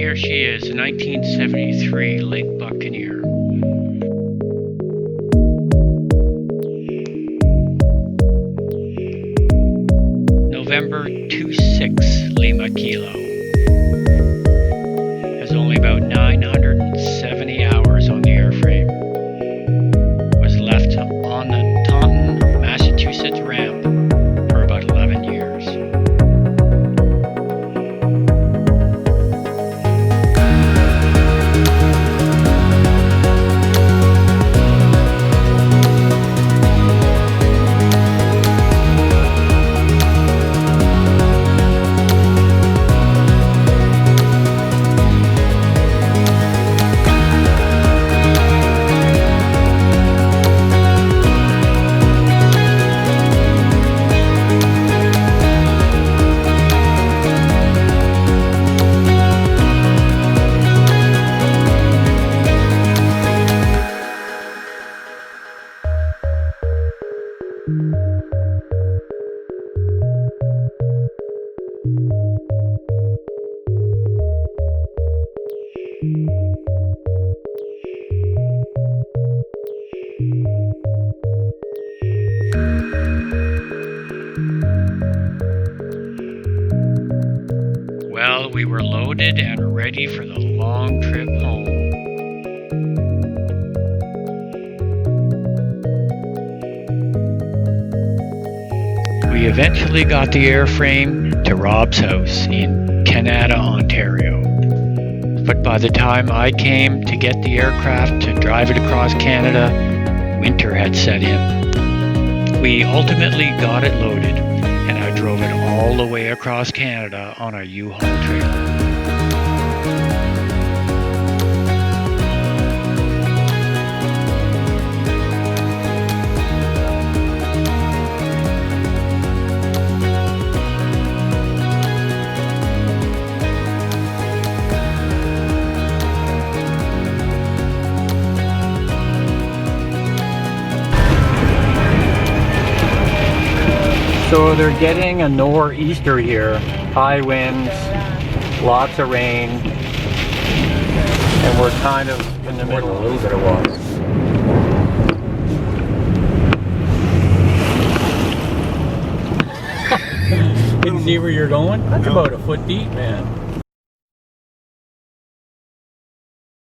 here she is, 1973 Lake Buccaneer. November 26 Lima Kilo. Has only about 970 hours on the airframe. Was left on the Taunton, Massachusetts ramp for about 11 years. Well, we were loaded and ready for the long trip home. We eventually got the airframe to Rob's house in Canada, Ontario. But by the time I came to get the aircraft to drive it across Canada, winter had set in. We ultimately got it loaded, and I drove it all the way across Canada on a U-Haul trailer. So they're getting a nor'easter here, high winds, lots of rain, and we're kind of in the middle, a little bit of water. Can you see where you're going? That's about a foot deep, man.